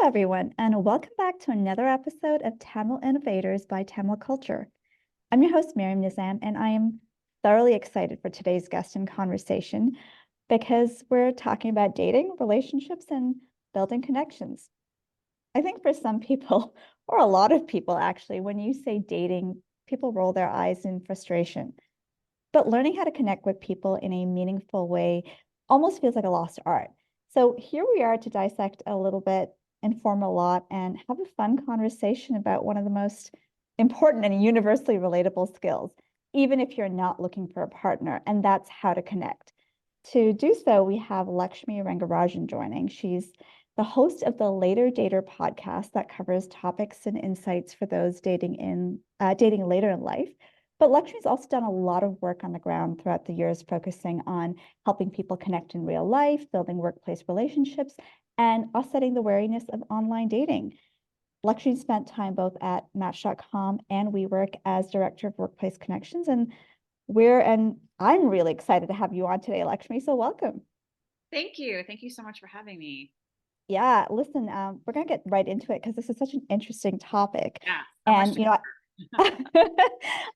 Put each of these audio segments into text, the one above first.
everyone, and welcome back to another episode of Tamil Innovators by Tamil Culture. I'm your host, Maryam Nizam, and I am thoroughly excited for today's guest and conversation because we're talking about dating, relationships, and building connections. I think for some people, or a lot of people actually, when you say dating, people roll their eyes in frustration. But learning how to connect with people in a meaningful way almost feels like a lost art. So here we are to dissect a little bit, inform a lot, and have a fun conversation about one of the most important and universally relatable skills, even if you're not looking for a partner, and that's how to connect. To do so, we have Lakshmi Rengarajan joining. She's the host of the Later Dater podcast that covers topics and insights for those dating later in life. But Lakshmi's also done a lot of work on the ground throughout the years, focusing on helping people connect in real life, building workplace relationships, and offsetting the wariness of online dating. Lakshmi spent time both at Match.com and WeWork as Director of Workplace Connections, and I'm really excited to have you on today, Lakshmi. So welcome. Thank you. Thank you so much for having me. Yeah, listen, we're gonna get right into it because this is such an interesting topic, Yeah, so much and to cover.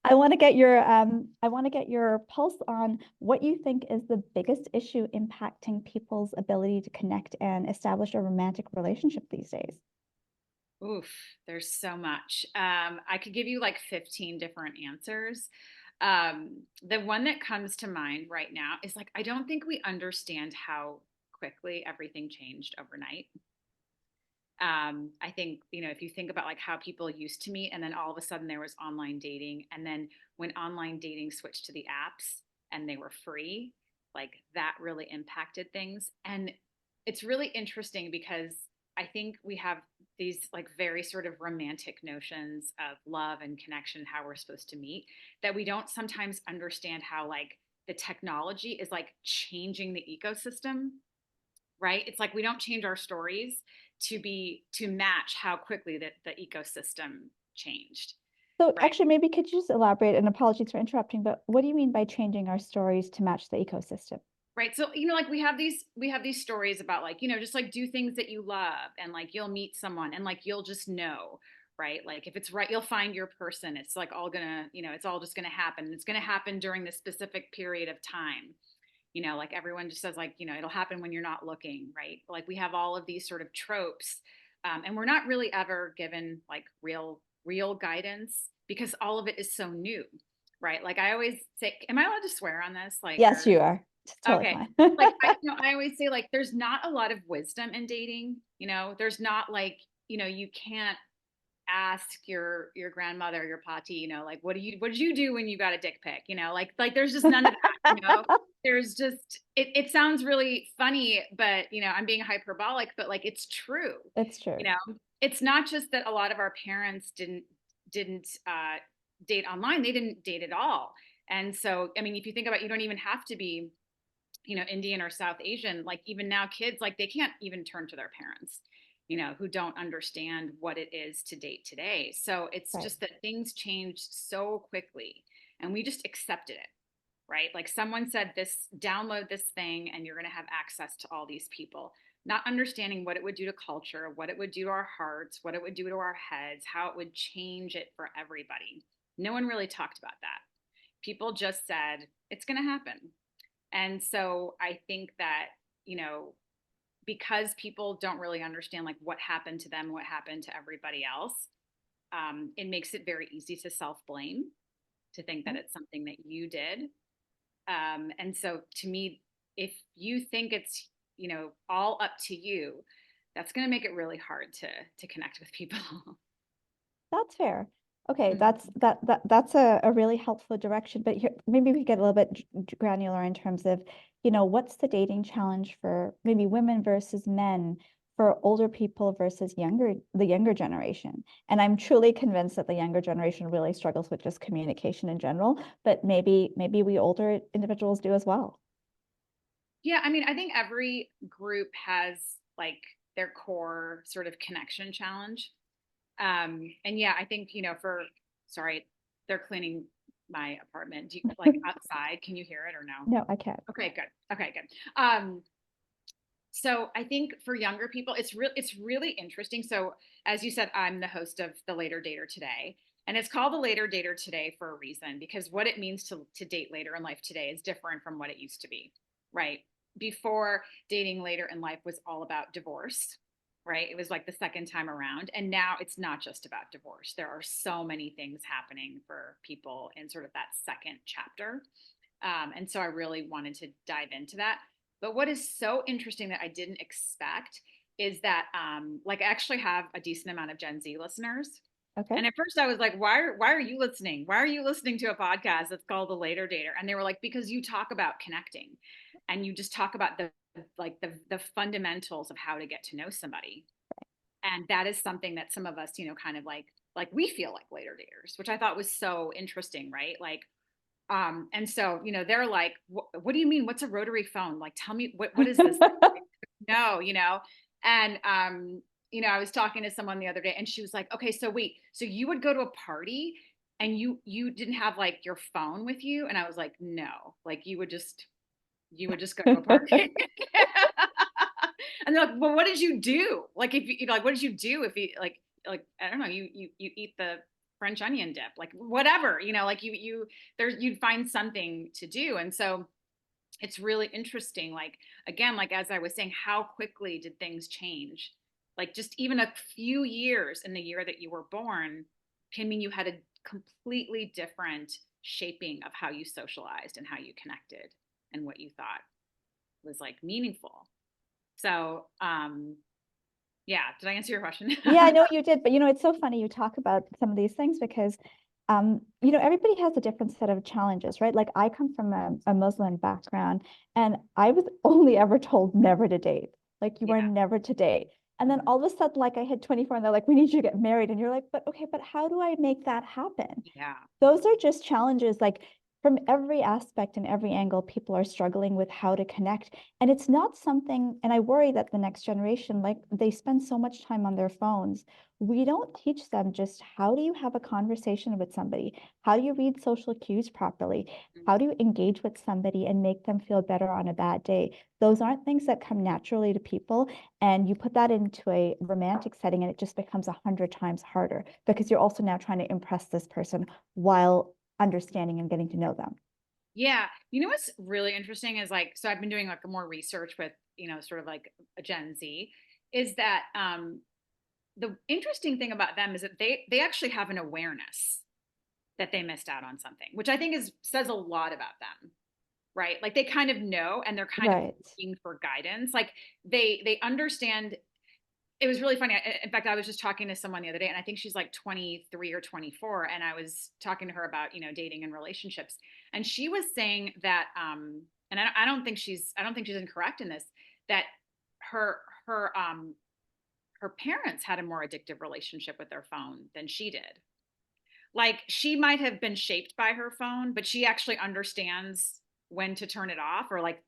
I want to get your pulse on what you think is the biggest issue impacting people's ability to connect and establish a romantic relationship these days. Oof, there's so much. I could give you like 15 different answers. The one that comes to mind right now is like, I don't think we understand how quickly everything changed overnight. I think, if you think about like how people used to meet and then all of a sudden there was online dating. And then when online dating switched to the apps and they were free, like that really impacted things. And it's really interesting because I think we have these like very sort of romantic notions of love and connection, how we're supposed to meet, that we don't sometimes understand how like the technology is like changing the ecosystem, right? It's like we don't change our stories to match how quickly the ecosystem changed, So right? actually, maybe could you just elaborate, and apologies for interrupting, but what do you mean by changing our stories to match the ecosystem? Right. So, like we have these stories about like, just like do things that you love and like you'll meet someone and like you'll just know, right? Like if it's right, you'll find your person. It's like all gonna, it's all just gonna happen. It's gonna happen during this specific period of time. Like everyone just says like, it'll happen when you're not looking, right? Like we have all of these sort of tropes. And we're not really ever given like real guidance because all of it is so new, right? Like I always say, am I allowed to swear on this? Like, Yes, or you are. It's totally okay. fine. Like I always say like there's not a lot of wisdom in dating, There's not like, you can't ask your grandmother, your pati, like what did you do when you got a dick pic? Like there's just none of that. There's just it sounds really funny, but I'm being hyperbolic, but like it's true. It's true. You know, it's not just that a lot of our parents didn't date online, they didn't date at all. And so, I mean, if you think about it, you don't even have to be Indian or South Asian, like even now kids, like they can't even turn to their parents, who don't understand what it is to date today. So it's Right. just that things changed so quickly and we just accepted it, right? Like someone said this, download this thing and you're going to have access to all these people, not understanding what it would do to culture, what it would do to our hearts, what it would do to our heads, how it would change it for everybody. No one really talked about that. People just said it's going to happen. And so I think that, you know, because people don't really understand like what happened to them, what happened to everybody else, it makes it very easy to self blame, to think that it's something that you did. And so to me, if you think it's, all up to you, that's going to make it really hard to connect with people. That's fair. Okay, Mhm. that's a really helpful direction. But here, maybe we get a little bit granular in terms of, what's the dating challenge for maybe women versus men, for older people versus the younger generation. And I'm truly convinced that the younger generation really struggles with just communication in general, but maybe we older individuals do as well. Yeah, I mean, I think every group has like their core sort of connection challenge. And yeah, I think, sorry, they're cleaning my apartment. Do you like outside? Can you hear it or no? No, I can't. Okay, good. Okay, good. So I think for younger people, it's really interesting. So as you said, I'm the host of the Later Dater Today, and it's called the Later Dater Today for a reason, because what it means to date later in life today is different from what it used to be, right? Before, dating later in life was all about divorce, right? It was like the second time around, and now it's not just about divorce. There are so many things happening for people in sort of that second chapter. And so I really wanted to dive into that. But what is so interesting that I didn't expect is that, like, I actually have a decent amount of Gen Z listeners. Okay. And at first I was like, why are you listening? Why are you listening to a podcast that's called The Later Dater? And they were like, because you talk about connecting and you just talk about the fundamentals of how to get to know somebody. And that is something that some of us, kind of like we feel like later daters, which I thought was so interesting, right? Like, and so, they're like, what do you mean? What's a rotary phone? Like, tell me, what is this? No, and, I was talking to someone the other day and she was like, okay, so wait, so you would go to a party and you didn't have like your phone with you? And I was like, no, like you would just go to a party. And they're like, well, what did you do? Like, if you like, what did you do if you like, I don't know, you eat the French onion dip, like whatever, like you'd find something to do. And so it's really interesting. Like, again, like, as I was saying, how quickly did things change? Like, just even a few years in the year that you were born can mean you had a completely different shaping of how you socialized and how you connected and what you thought was like meaningful. So, yeah, did I answer your question? Yeah, I know you did, but it's so funny you talk about some of these things because everybody has a different set of challenges, right? Like I come from a Muslim background and I was only ever told never to date. Like you are Yeah. never to date. And then Mhm. all of a sudden, like I hit 24 and they're like, we need you to get married. And you're like, but okay, but how do I make that happen? Yeah. Those are just challenges like from every aspect and every angle, people are struggling with how to connect. And it's not something, and I worry that the next generation, like they spend so much time on their phones. We don't teach them just how do you have a conversation with somebody? How do you read social cues properly? How Mhm. do you engage with somebody and make them feel better on a bad day? Those aren't things that come naturally to people. And you put that into a romantic setting and it just becomes 100 times harder because you're also now trying to impress this person while understanding and getting to know them. Yeah. You know what's really interesting is like, so I've been doing like more research with, sort of like a Gen Z, is that the interesting thing about them is that they actually have an awareness that they missed out on something, which I think is says a lot about them, right? Like they kind of know and they're kind of Right. looking for guidance. Like they understand. It was really funny. In fact, I was just talking to someone the other day, and I think she's like 23 or 24, and I was talking to her about dating and relationships, and she was saying that, and I don't think she's incorrect in this, that her her her parents had a more addictive relationship with their phone than she did. Like she might have been shaped by her phone, but she actually understands when to turn it off, or like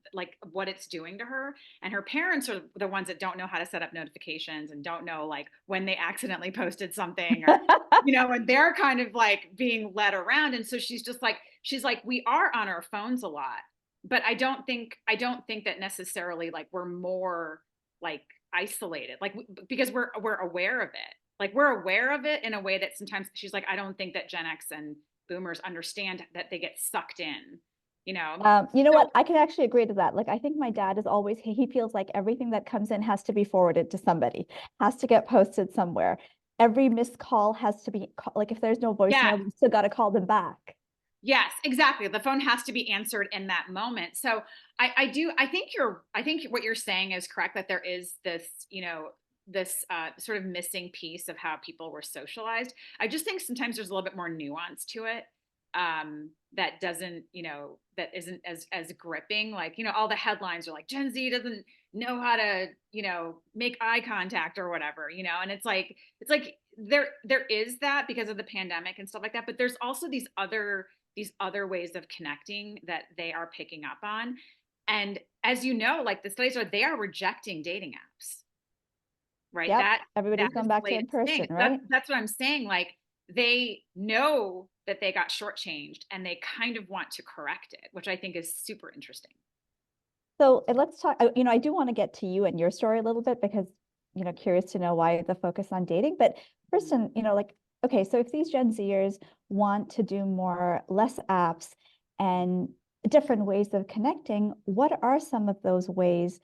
what it's doing to her. And her parents are the ones that don't know how to set up notifications and don't know like when they accidentally posted something, or and they're kind of like being led around. And so she's like we are on our phones a lot, but I don't think that necessarily like we're more like isolated, like because we're aware of it, like we're aware of it in a way that sometimes she's like, I don't think that Gen X and boomers understand that they get sucked in, you know? You know So what? I can actually agree to that. Like, I think my dad is always, he feels like everything that comes in has to be forwarded to somebody, has to get posted somewhere. Every missed call has to be, like, if there's no yeah, voicemail, you still got to call them back. yes, exactly. The phone has to be answered in that moment. So I think what you're saying is correct, that there is this sort of missing piece of how people were socialized. I just think sometimes there's a little bit more nuance to it, that doesn't, that isn't as gripping. Like, all the headlines are like Gen Z doesn't know how to, make eye contact or whatever, and it's like there is that because of the pandemic and stuff like that, but there's also these other ways of connecting that they are picking up on. And as you know, like the studies are, they are rejecting dating apps, right? Yep. That Everybody's is going the back to in latest person, thing. right? That's what I'm saying. Like they know that they got shortchanged and they kind of want to correct it, which I think is super interesting. So let's talk, I do want to get to you and your story a little bit because, curious to know why the focus on dating. But first, like, okay, so if these Gen Zers want to do more, less apps and different ways of connecting, what are some of those ways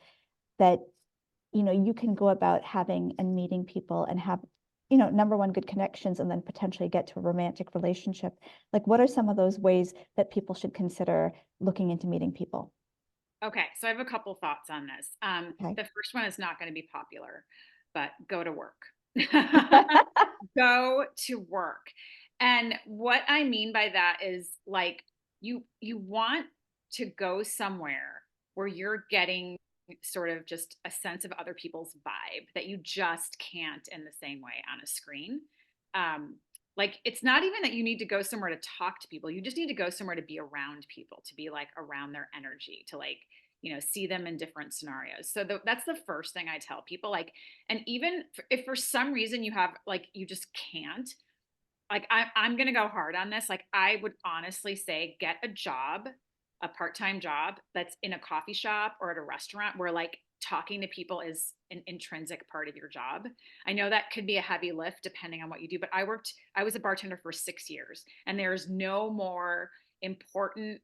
that, you can go about having and meeting people and have, number one, good connections and then potentially get to a romantic relationship? Like, what are some of those ways that people should consider looking into meeting people? Okay, so I have a couple thoughts on this. Okay. The first one is not going to be popular, but go to work. Go to work. And what I mean by that is like you want to go somewhere where you're getting sort of just a sense of other people's vibe that you just can't in the same way on a screen. Um, like it's not even that you need to go somewhere to talk to people. You just need to go somewhere to be around people, to be like around their energy, to like, see them in different scenarios. So that's the first thing I tell people. Like, and even if for some reason you have like, you just can't, like, I'm going to go hard on this. Like, I would honestly say get a job, a part-time job that's in a coffee shop or at a restaurant where like talking to people is an intrinsic part of your job. I know that could be a heavy lift depending on what you do, but I was a bartender for 6 years, and there's no more important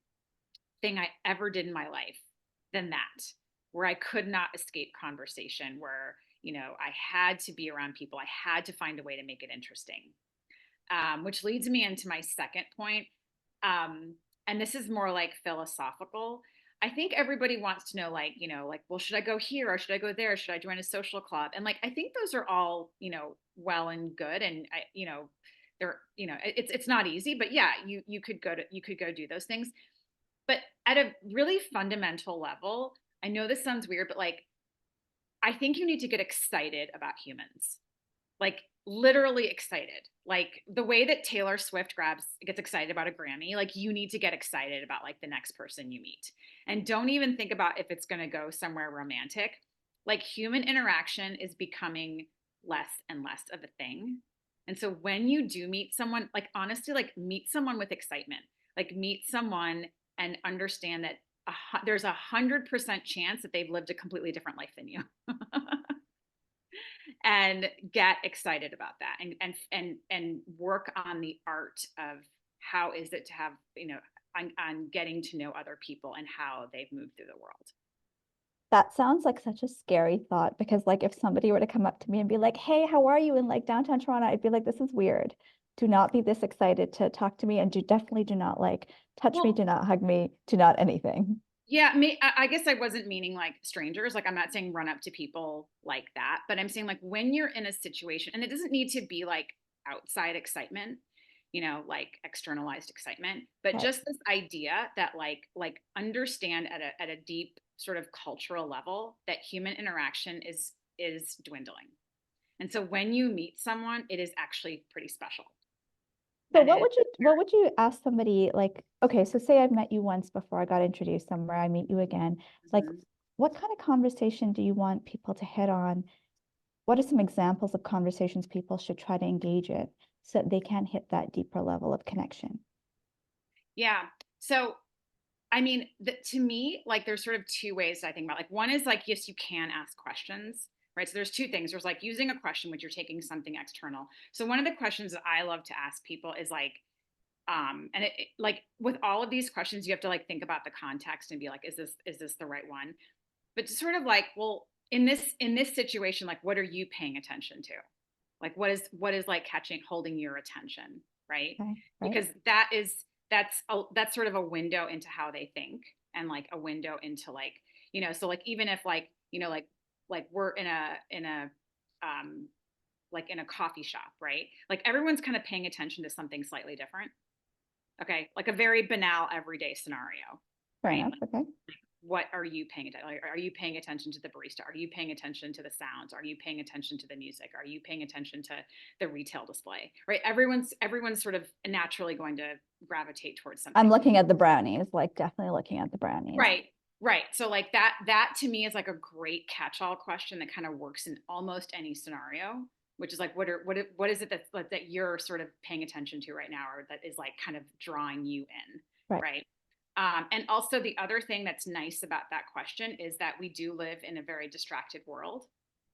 thing I ever did in my life than that, where I could not escape conversation, where, I had to be around people. I had to find a way to make it interesting. Which leads me into my second point. And this is more like philosophical. I think everybody wants to know, like, like, well, should I go here or should I go there? Should I join a social club? And like, I think those are all, well and good. And they're, it's not easy, but yeah, you could go do those things. But at a really fundamental level, I know this sounds weird, but like, I think you need to get excited about humans, like literally excited. Like the way that Taylor Swift gets excited about a Grammy, like you need to get excited about like the next person you meet. And don't even think about if it's going to go somewhere romantic. Like human interaction is becoming less and less of a thing. And so when you do meet someone, like honestly, like meet someone with excitement, like meet someone and understand that there's 100% chance that they've lived a completely different life than you. And get excited about that, and work on the art of how is it to have, on getting to know other people and how they've moved through the world. That sounds like such a scary thought because, like, if somebody were to come up to me and be like, "Hey, how are you?" in like downtown Toronto, I'd be like, "This is weird. Do not be this excited to talk to me, and definitely do not like touch me, Well, do not hug me, do not anything." yeah, I guess I wasn't meaning like strangers. Like I'm not saying run up to people like that, but I'm saying like when you're in a situation, and it doesn't need to be like outside excitement, like externalized excitement, but Okay. just this idea that like understand at a deep sort of cultural level that human interaction is dwindling. And so when you meet someone, it is actually pretty special. So And it is what would you ask somebody like, okay, so say I've met you once before I got introduced somewhere, I meet you again. Like, mhm. what kind of conversation do you want people to hit on? What are some examples of conversations people should try to engage in so that they can hit that deeper level of connection? Yeah. So I mean, to me, like there's sort of two ways I think about. Like one is like, yes, you can ask questions, right? So there's two things. There's like using a question, which you're taking something external. So one of the questions that I love to ask people is like, and like with all of these questions, you have to like think about the context and be like, is this the right one? But to sort of like, well, in this situation, like, what are you paying attention to? Like, what is like holding your attention, right? Okay, right? Because that's sort of a window into how they think, and like a window into like, so like even if like, like we're in a um like in a coffee shop, right? Like everyone's kind of paying attention to something slightly different. Okay, like a very banal everyday scenario, Fair right? enough. Okay. What are you paying attention? Like, are you paying attention to the barista? Are you paying attention to the sounds? Are you paying attention to the music? Are you paying attention to the retail display? Right? Everyone's sort of naturally going to gravitate towards I'm something. looking at the brownies, like definitely looking at the brownies. Right. Right. So like that to me is like a great catch-all question that kind of works in almost any scenario, which is like what is it that you're sort of paying attention to right now, or that is like kind of drawing you in, Right. right? And also the other thing that's nice about that question is that we do live in a very distracted world.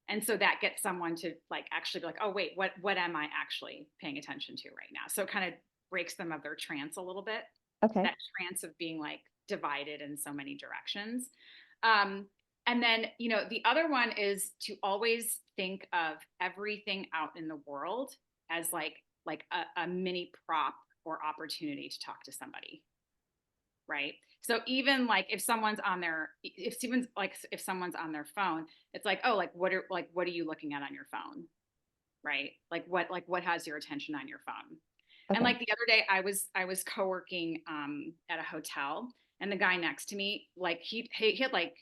And so that gets someone to like actually be like, oh wait, what am I actually paying attention to right now? So it kind of breaks them of their trance a little bit, Okay. that trance of being like divided in so many directions. Um, and then, the other one is to always think of everything out in the world as like a mini prop or opportunity to talk to somebody, right? So even like if someone's on their if someone's on their phone, it's like, oh, what are you looking at on your phone, right? Like what has your attention on your phone? And Okay. like the other day, I was co-working at a hotel, and the guy next to me, like he had like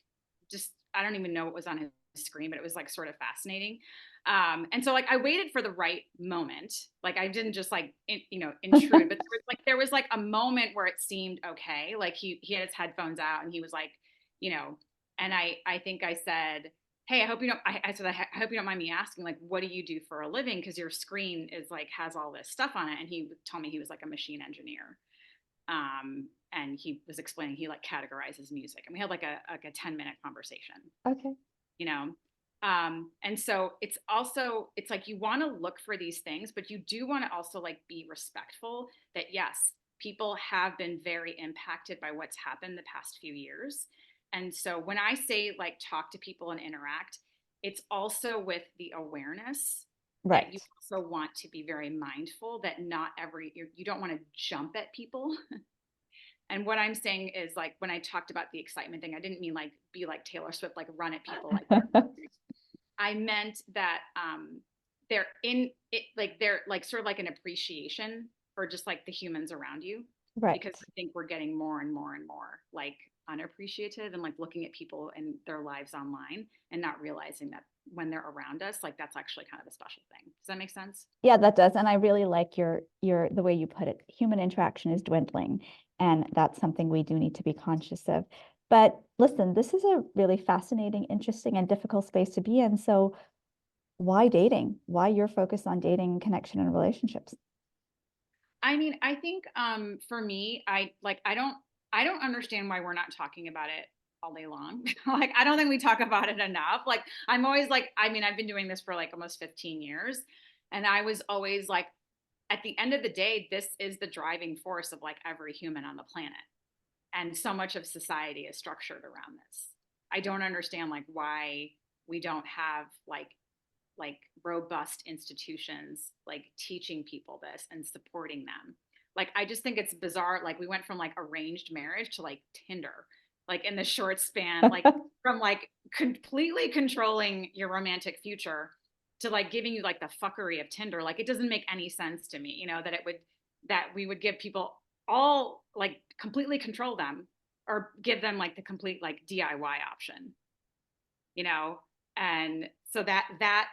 just I don't even know what was on his screen, but it was like sort of fascinating. And so like I waited for the right moment. Like I didn't just like intrude, but there was like a moment where it seemed okay. Like he had his headphones out and he was like, you know, and I think I said, hey, I hope you don't. I said, I hope you don't mind me asking, like, what do you do for a living? Because your screen is like has all this stuff on it. And he told me he was like a machine engineer. And he was explaining he like categorizes music, and we had like a 10-minute conversation. Okay. You know, and so it's like you want to look for these things, but you do want to also like be respectful that yes, people have been very impacted by what's happened the past few years. And so when I say like talk to people and interact, it's also with the awareness that you Right. also want to be very mindful that not you don't want to jump at people. And what I'm saying is like when I talked about the excitement thing, I didn't mean like be like Taylor Swift, like run at people like I meant that they're in it, like they're like sort of like an appreciation for just like the humans around you, because Right. I think we're getting more and more and more like unappreciative and like looking at people and their lives online and not realizing that when they're around us, like that's actually kind of a special thing. Does that make sense? Yeah, that does. And I really like your the way you put it. Human interaction is dwindling, and that's something we do need to be conscious of. But listen, this is a really fascinating, interesting, and difficult space to be in. So why dating? Why you're focused on dating, connection, and relationships? I mean, I think for me, I don't understand why we're not talking about it all day long. Like I don't think we talk about it enough. Like I'm always like, I mean, I've been doing this for like almost 15 years, and I was always like, at the end of the day, this is the driving force of like every human on the planet. And so much of society is structured around this. I don't understand like why we don't have like robust institutions like teaching people this and supporting them. Like I just think it's bizarre, like we went from like arranged marriage to like Tinder, like in the short span, like from like completely controlling your romantic future to like giving you like the fuckery of Tinder. Like it doesn't make any sense to me, that we would give people all like completely control them or give them like the complete like DIY option, you know? And so that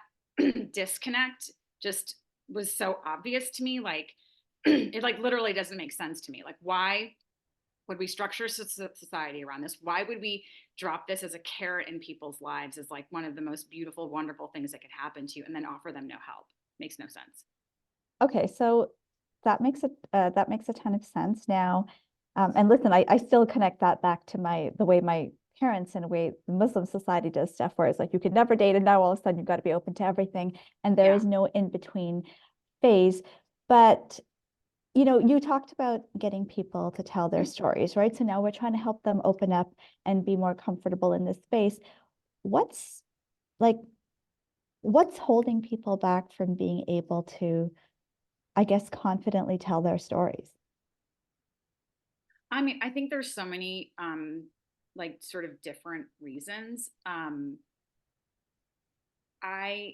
disconnect just was so obvious to me. Like it like literally doesn't make sense to me. Like why would we structure society around this? Why would we drop this as a carrot in people's lives as like one of the most beautiful, wonderful things that could happen to you and then offer them no help? Makes no sense. Okay, so that makes a ton of sense now. And listen, I still connect that back to the way my parents, in a way, the Muslim society does stuff, where it's like you could never date, and now all of a sudden you've got to be open to everything, and there Yeah. is no in between phase. But you talked about getting people to tell their stories, right? So now we're trying to help them open up and be more comfortable in this space. What's like, what's holding people back from being able to, I guess, confidently tell their stories? I mean, I think there's so many like sort of different reasons. I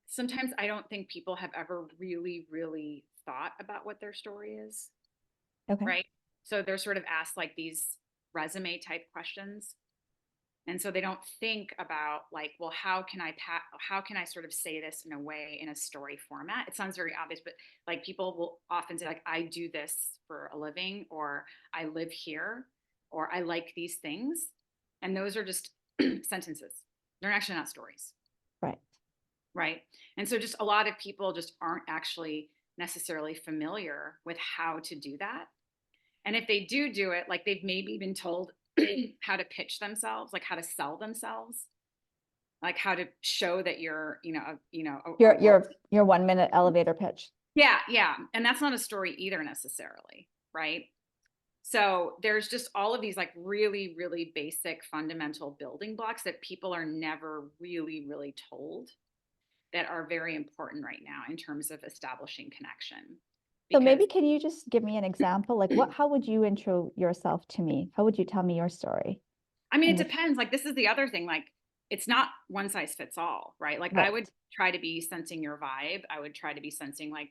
sometimes I don't think people have ever really, really thought about what their story is, Okay. right? So they're sort of asked like these resume type questions. And so they don't think about like, well, how can I sort of say this in a way in a story format? It sounds very obvious, but like people will often say like, I do this for a living, or I live here, or I like these things. And those are just sentences. They're actually not stories, Right. right? And so just a lot of people just aren't actually necessarily familiar with how to do that. And if they do it, like they've maybe been told how to pitch themselves, like how to sell themselves, like how to show that you're, Your 1 minute elevator pitch. yeah, yeah. And that's not a story either necessarily, right? So there's just all of these like really, really basic fundamental building blocks that people are never really, really told that are very important right now in terms of establishing connection. So Because maybe can you just give me an example? Like how would you intro yourself to me? How would you tell me your story? I mean, it And if, depends. Like, this is the other thing. Like, it's not one size fits all, right? Like, I would right. try to be sensing your vibe. I would try to be sensing, like,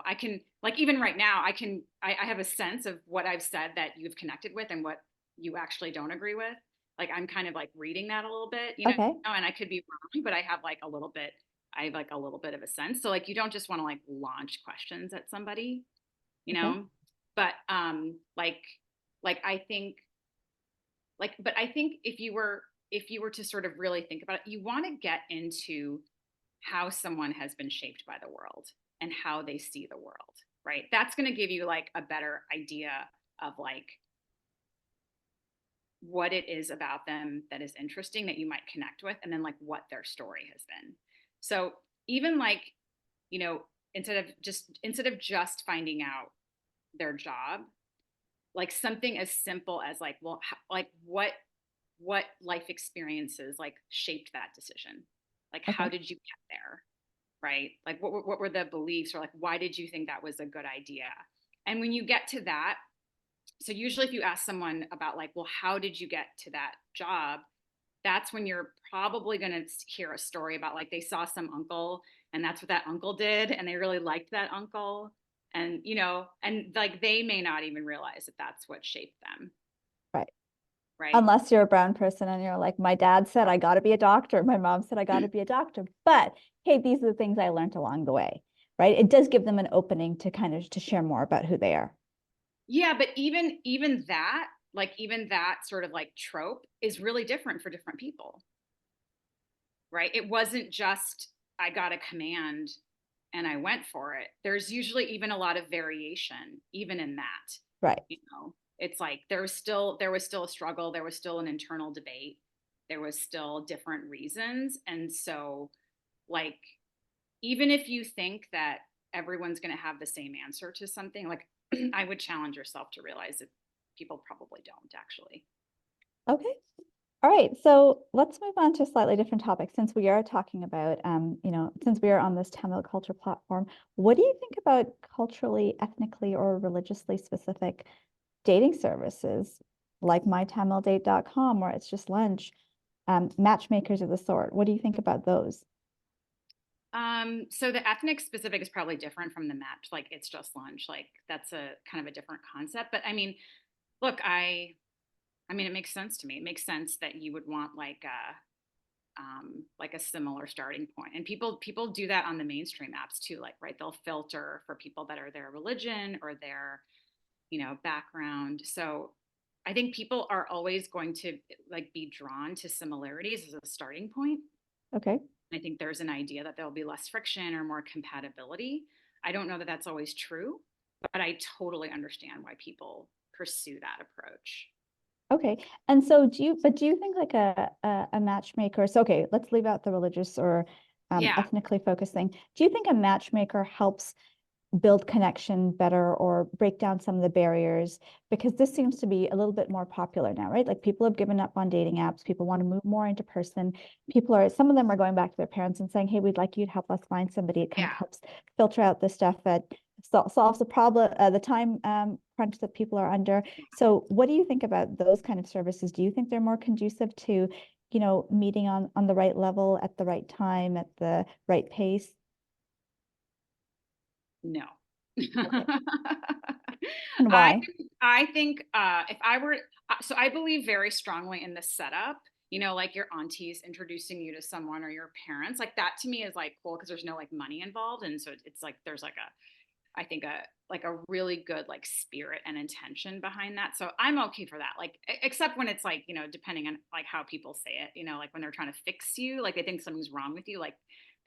I can, like, even right now, I have a sense of what I've said that you've connected with and what you actually don't agree with. Like, I'm kind of like reading that a little bit, Okay. and I could be wrong, but I have like a little bit of a sense. So, like, you don't just want to like launch questions at somebody, you Okay. know, but, I think but I think if you were to sort of really think about it, you want to get into how someone has been shaped by the world and how they see the world, right? That's going to give you like a better idea of like what it is about them that is interesting that you might connect with, and then like what their story has been. So even like, you know, instead of just finding out their job, like something as simple as like, well, like what life experiences like shaped that decision, like how Okay. did you get there, right? Like what were the beliefs, or like why did you think that was a good idea? And when you get to that, so usually if you ask someone about like, well, how did you get to that job, that's when you're probably going to hear a story about like they saw some uncle and that's what that uncle did and they really liked that uncle, and and like they may not even realize that that's what shaped them, Right. right? Unless you're a brown person and you're like, my dad said I got to be a doctor. My mom said I got to be a doctor. But hey, these are the things I learned along the way, right? It does give them an opening to kind of to share more about who they are. Yeah, but even that, like even that sort of like trope is really different for different people, right? It wasn't just I got a command and I went for it. There's usually even a lot of variation even in that. Right. It's like there was still a struggle, there was still an internal debate, there was still different reasons. And so like even if you think that everyone's going to have the same answer to something, like I would challenge yourself to realize that people probably don't actually. Okay. All right. So let's move on to a slightly different topic since we are talking about, since we are on this Tamil culture platform, what do you think about culturally, ethnically, or religiously specific dating services like mytamildate.com, where it's just lunch, matchmakers of the sort? What do you think about those? So the ethnic specific is probably different from the match. Like it's just lunch. Like that's a kind of a different concept. But I mean, look, I mean, it makes sense to me. It makes sense that you would want like a similar starting point. And people do that on the mainstream apps too. Like, right, they'll filter for people that are their religion or their, background. So I think people are always going to like be drawn to similarities as a starting point. Okay. I think there's an idea that there'll be less friction or more compatibility. I don't know that that's always true, but I totally understand why people pursue that approach. Okay. And so do you think like a matchmaker, so okay, let's leave out the religious or Yeah, ethnically focused thing. Do you think a matchmaker helps build connection better or break down some of the barriers? Because this seems to be a little bit more popular now, right? Like people have given up on dating apps. People want to move more into person. Some of them are going back to their parents and saying, hey, we'd like you to help us find somebody. It kind of yeah. helps filter out the stuff that solves the problem, the time crunch that people are under. So what do you think about those kind of services? Do you think they're more conducive to, meeting on the right level at the right time, at the right pace? No. Okay. And I why? I think if I were so I believe very strongly in the setup. Like your aunties introducing you to someone or your parents, like that to me is like cool because there's no like money involved, and so it's like there's like I think a really good like spirit and intention behind that. So I'm okay for that. Like except when it's like, depending on like how people say it, like when they're trying to fix you, like they think something's wrong with you, like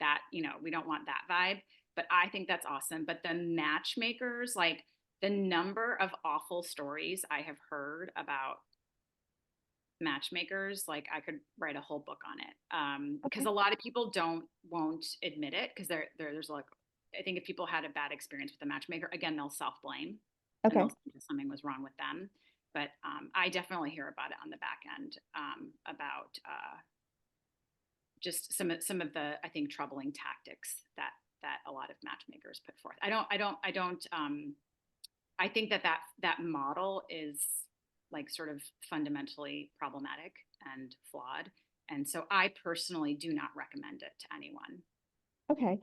that, we don't want that vibe. But I think that's awesome. But the matchmakers, like the number of awful stories I have heard about matchmakers, like I could write a whole book on it. Because Okay. a lot of people won't admit it because there's like, I think if people had a bad experience with a matchmaker, again, they'll self-blame and they'll Okay. think that something was wrong with them. But I definitely hear about it on the back end, about just some of the, I think, troubling tactics that a lot of matchmakers put forth. I think that model is like sort of fundamentally problematic and flawed. And so I personally do not recommend it to anyone. Okay.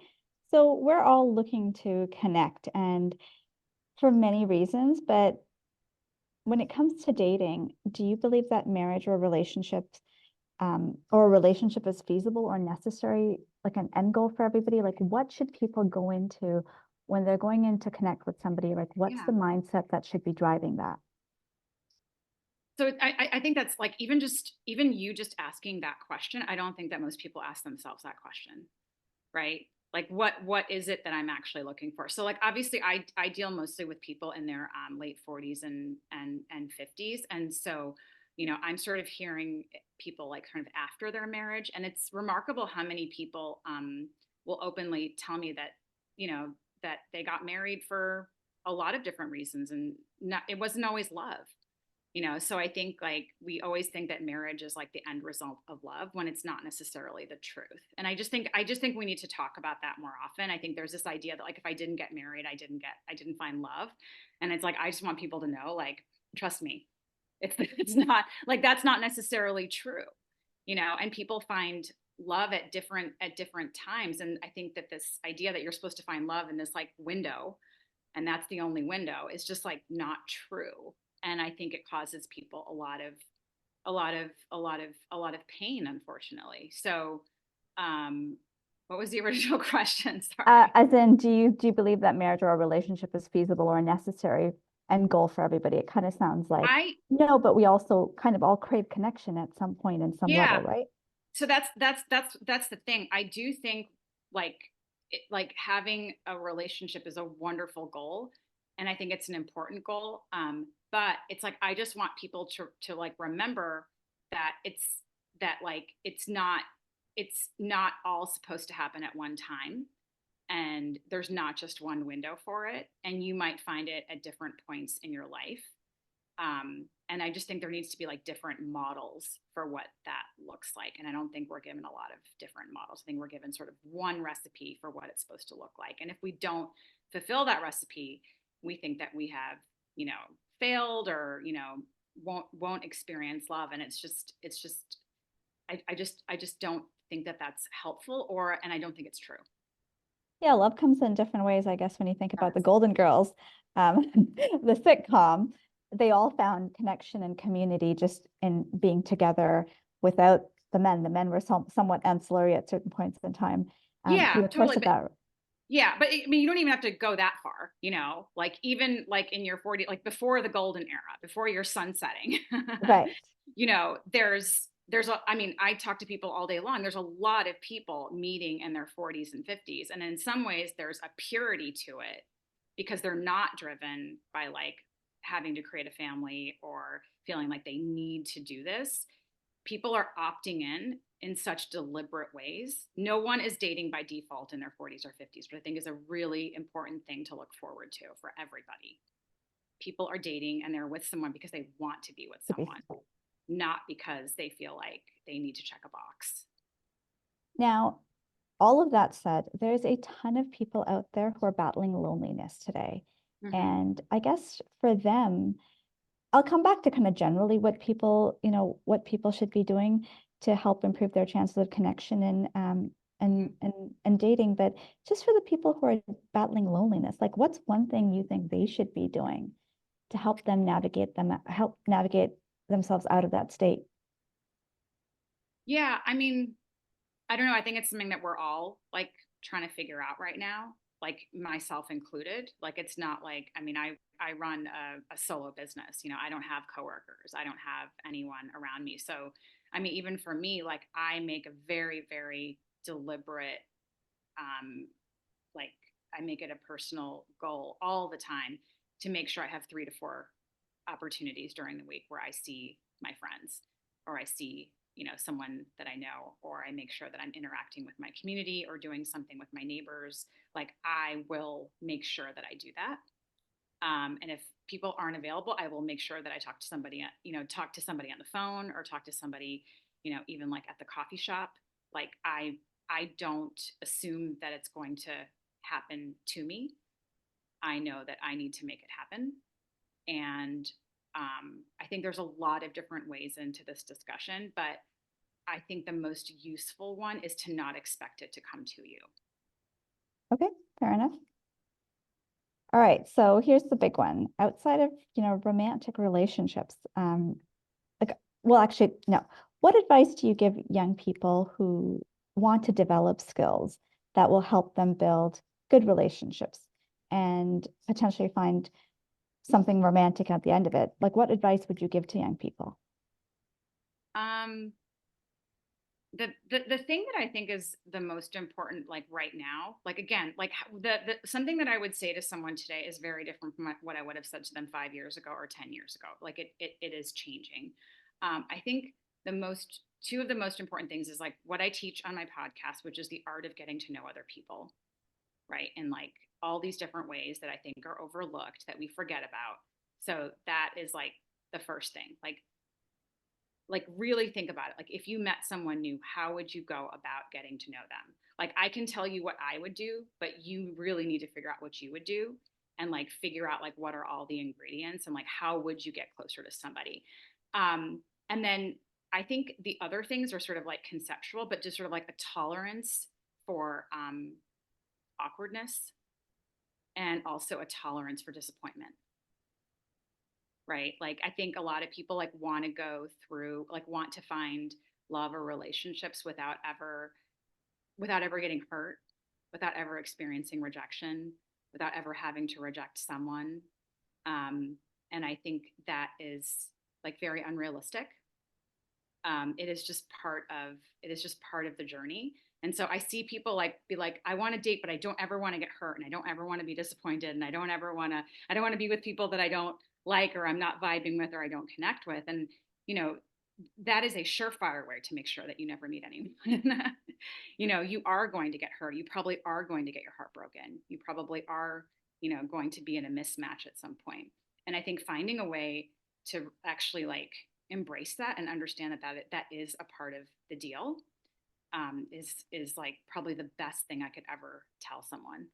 So we're all looking to connect and for many reasons, but when it comes to dating, do you believe that marriage or a relationship is feasible or necessary, like an end goal for everybody? Like, what should people go into when they're going in to connect with somebody? Like, what's Yeah. the mindset that should be driving that? So I think that's like even you just asking that question, I don't think that most people ask themselves that question, right? Like what is it that I'm actually looking for? So like obviously I deal mostly with people in their late 40s and 50s. And so, I'm sort of hearing people like kind of after their marriage. And it's remarkable how many people will openly tell me that, that they got married for a lot of different reasons and it wasn't always love. So I think like we always think that marriage is like the end result of love when it's not necessarily the truth. And I just think we need to talk about that more often. I think there's this idea that like if I didn't get married, I didn't find love. And it's like I just want people to know, like, trust me, it's not like that's not necessarily true. And people find love at different times. And I think that this idea that you're supposed to find love in this like window and that's the only window is just like not true. And I think it causes people a lot of pain, unfortunately. So what was the original question? Sorry. As in, do you believe that marriage or a relationship is feasible or a necessary end goal for everybody? It kind of sounds like I no, but we also kind of all crave connection at some point in some level, Yeah. right? So that's the thing. I do think like like having a relationship is a wonderful goal, and I think it's an important goal. But it's like I just want people to like remember that it's not all supposed to happen at one time, and there's not just one window for it, and you might find it at different points in your life. And I just think there needs to be like different models for what that looks like. And I don't think we're given a lot of different models. I think we're given sort of one recipe for what it's supposed to look like. And if we don't fulfill that recipe, we think that we have, failed or, won't experience love. And I just don't think that that's helpful and I don't think it's true. Yeah, love comes in different ways, I guess, when you think about the Yes. Golden Girls, the sitcom, they all found connection and community just in being together without the men. The men were somewhat ancillary at certain points in time through Yeah, the course totally. of But that. yeah, but I mean, you don't even have to go that far, like even like in your 40, like before the golden era, before your sunsetting, Right. I mean, I talk to people all day long. There's a lot of people meeting in their 40s and 50s. And in some ways, there's a purity to it because they're not driven by like having to create a family or feeling like they need to do this. People are opting in such deliberate ways. No one is dating by default in their 40s or 50s, which I think is a really important thing to look forward to for everybody. People are dating and they're with someone because they want to be with To be someone, not because they feel like they need to check a box. now, all of that said, there's a ton of people out there who are battling loneliness today. Mm-hmm. And I guess for them, I'll come back to kind of generally what people should be doing to help improve their chances of connection Mm-hmm. and dating. But just for the people who are battling loneliness, like what's one thing you think they should be doing to help navigate themselves out of that state? Yeah, I mean, I don't know. I think it's something that we're all like trying to figure out right now, like myself included. Like it's not like, I mean, I run a solo business, I don't have coworkers, I don't have anyone around me. So, I mean, even for me, like I make a very, very deliberate, um, like I make it a personal goal all the time to make sure I have 3 to 4 opportunities during the week where I see my friends, or I see, someone that I know, or I make sure that I'm interacting with my community or doing something with my neighbors. Like, I will make sure that I do that. And if people aren't available, I will make sure that I talk to somebody, talk to somebody on the phone, or talk to somebody, even like at the coffee shop. Like, I don't assume that it's going to happen to me. I know that I need to make it happen. And I think there's a lot of different ways into this discussion, but I think the most useful one is to not expect it to come to you. Okay, fair enough. All right, so here's the big one. Outside of, romantic relationships, well, actually, no. What advice do you give young people who want to develop skills that will help them build good relationships and potentially find something romantic at the end of it? Like, what advice would you give to young people? The thing that I think is the most important, like right now, like again, like the something that I would say to someone today is very different from what I would have said to them 5 years ago or 10 years ago. Like it is changing. I think two of the most important things is like what I teach on my podcast, which is the art of getting to know other people, right? And like all these different ways that I think are overlooked that we forget about. So that is like the first thing. Like really think about it. Like if you met someone new, how would you go about getting to know them? Like I can tell you what I would do, but you really need to figure out what you would do, and like figure out like what are all the ingredients, and like how would you get closer to somebody. And then I think the other things are sort of like conceptual, but just sort of like a tolerance for awkwardness, and also a tolerance for disappointment, right? Like I think a lot of people like want to go through, like want to find love or relationships without ever getting hurt, without ever experiencing rejection, without ever having to reject someone. And I think that is like very unrealistic. It is just part of the journey. And so I see people like be like, I want to date, but I don't ever want to get hurt, and I don't ever want to be disappointed, and I don't want to be with people that I don't like, or I'm not vibing with, or I don't connect with. And you know, that is a surefire way to make sure that you never meet anyone. You are going to get hurt. You probably are going to get your heart broken. You probably are, going to be in a mismatch at some point. And I think finding a way to actually like embrace that and understand that is a part of the deal, is like probably the best thing I could ever tell someone.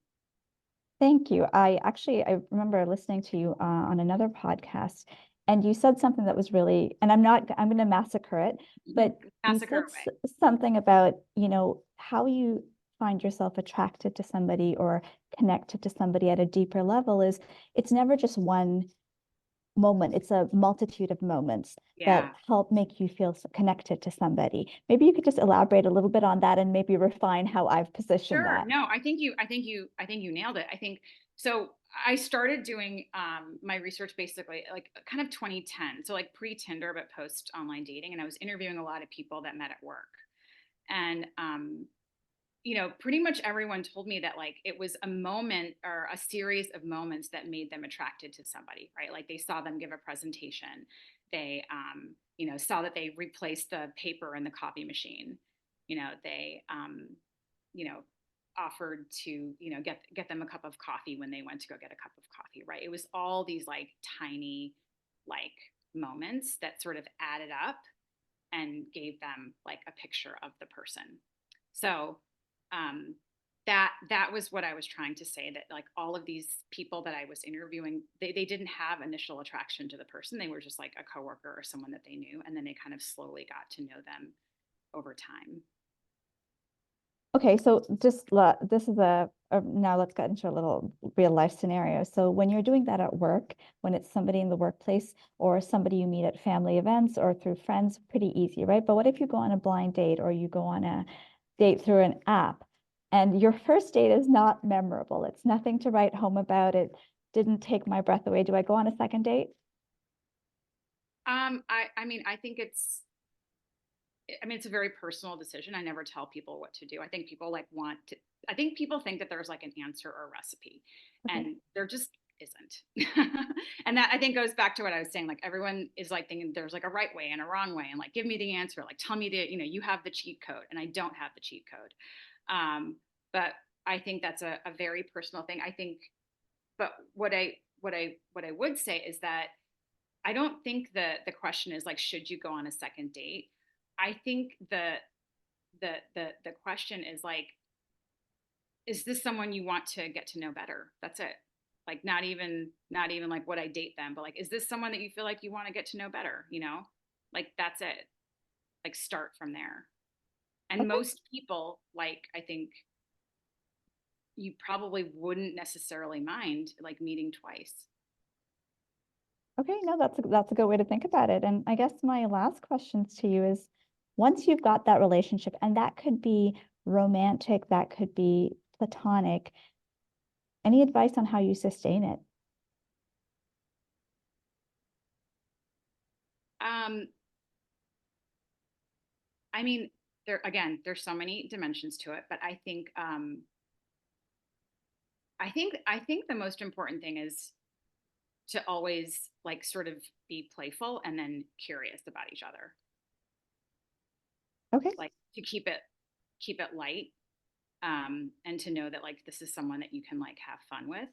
Thank you. I remember listening to you on another podcast, and you said something that was really, and I'm going to massacre it, but you said Massacre away. something about, how you find yourself attracted to somebody or connected to somebody at a deeper level is it's never just one moment. It's a multitude of moments that Yeah. help make you feel connected to somebody. Maybe you could just elaborate a little bit on that and maybe refine how I've positioned Sure. that. No, I think you nailed it. I think so. I started doing my research basically like kind of 2010. So like pre Tinder, but post online dating. And I was interviewing a lot of people that met at work. And pretty much everyone told me that like it was a moment or a series of moments that made them attracted to somebody, right? Like they saw them give a presentation. They saw that they replaced the paper in the copy machine. They you know, offered to, get them a cup of coffee when they went to go get a cup of coffee, right? It was all these like tiny like moments that sort of added up and gave them like a picture of the person. So um, that was what I was trying to say, that like all of these people that I was interviewing, they didn't have initial attraction to the person. They were just like a coworker or someone that they knew. And then they kind of slowly got to know them over time. Okay, so this is now let's get into a little real life scenario. So when you're doing that at work, when it's somebody in the workplace or somebody you meet at family events or through friends, pretty easy, right? But what if you go on a blind date or you go on a date through an app and your first date is not memorable? It's nothing to write home about. It didn't take my breath away. Do I go on a second date? I mean, it's a very personal decision. I never tell people what to do. I think people think that there's like an answer or a recipe, Okay. and there just isn't. And that I think goes back to what I was saying. Like everyone is like thinking there's like a right way and a wrong way, and like give me the answer, like tell me the, you have the cheat code, and I don't have the cheat code. But I think that's a very personal thing. I think, but what I would say is that I don't think the question is like, should you go on a second date? I think the question is like, is this someone you want to get to know better? That's it. Like not even like would I date them, but like, is this someone that you feel like you want to get to know better? Like that's it. Like start from there. And Okay. most people, like I think you probably wouldn't necessarily mind like meeting twice. Okay, no, that's a good way to think about it. And I guess my last questions to you is, once you've got that relationship, and that could be romantic, that could be platonic, any advice on how you sustain it? Um, I mean, there's so many dimensions to it, but I think the most important thing is to always like sort of be playful and then curious about each other. Okay. Like to keep it light, and to know that like this is someone that you can like have fun with,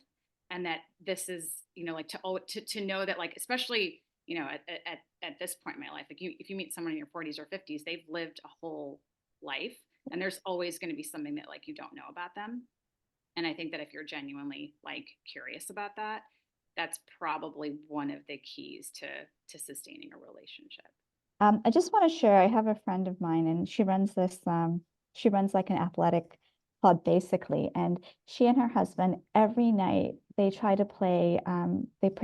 and that this is like to know that like especially at this point in my life, like if you meet someone in your 40s or 50s, they've lived a whole life, and there's always going to be something that like you don't know about them. And I think that if you're genuinely like curious about that, that's probably one of the keys to sustaining a relationship. I just want to share, I have a friend of mine and she runs like an athletic club basically. And she and her husband, every night they play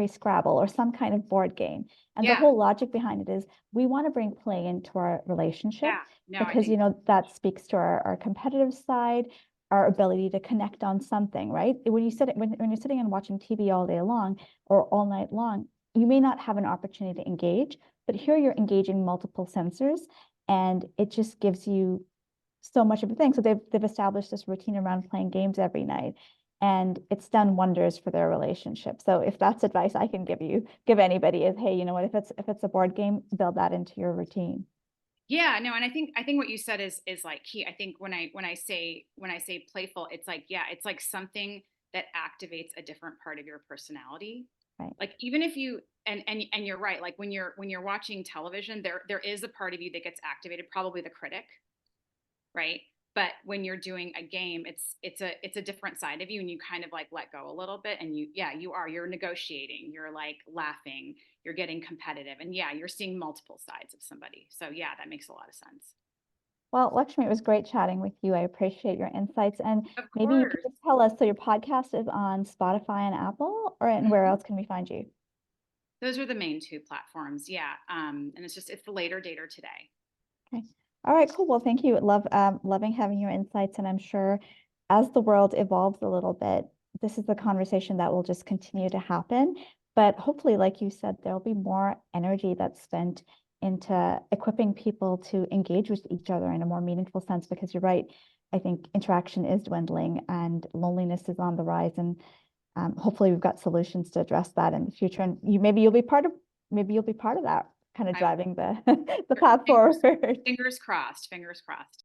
Scrabble or some kind of board game. And the Yeah, whole logic behind it is we want to bring play into our relationship yeah. No, I because, think that speaks to our competitive side, our ability to connect on something, right? When you're sitting and watching TV all day long or all night long, you may not have an opportunity to engage, but here you're engaging multiple sensors, and it just gives you so much of a thing. So they've established this routine around playing games every night, and it's done wonders for their relationship. So if that's advice I can give anybody is, hey, you know what, if it's a board game, build that into your routine. yeah, no, and I think what you said is like key. I think when I say playful, it's like yeah, it's like something that activates a different part of your personality. Right. Like even if you and you're right, like when you're watching television, there is a part of you that gets activated, probably the critic, right? But when you're doing a game, it's a different side of you, and you kind of like let go a little bit, and you're negotiating, you're like laughing, you're getting competitive, and yeah, you're seeing multiple sides of somebody. So yeah, that makes a lot of sense. Well, Lakshmi, it was great chatting with you. I appreciate your insights. And Of maybe you could course. just tell us, so your podcast is on Spotify and Apple, and where Mhm. else can we find you? Those are the main two platforms. Yeah. And it's the later dater today. Okay. All right, cool. Well, thank you. Loving having your insights. And I'm sure as the world evolves a little bit, this is the conversation that will just continue to happen. But hopefully, like you said, there'll be more energy that's spent into equipping people to engage with each other in a more meaningful sense, because you're right. I think interaction is dwindling and loneliness is on the rise. And hopefully we've got solutions to address that in the future. And maybe you'll be part of that, kind of I driving the the path fingers forward. fingers crossed. Fingers crossed.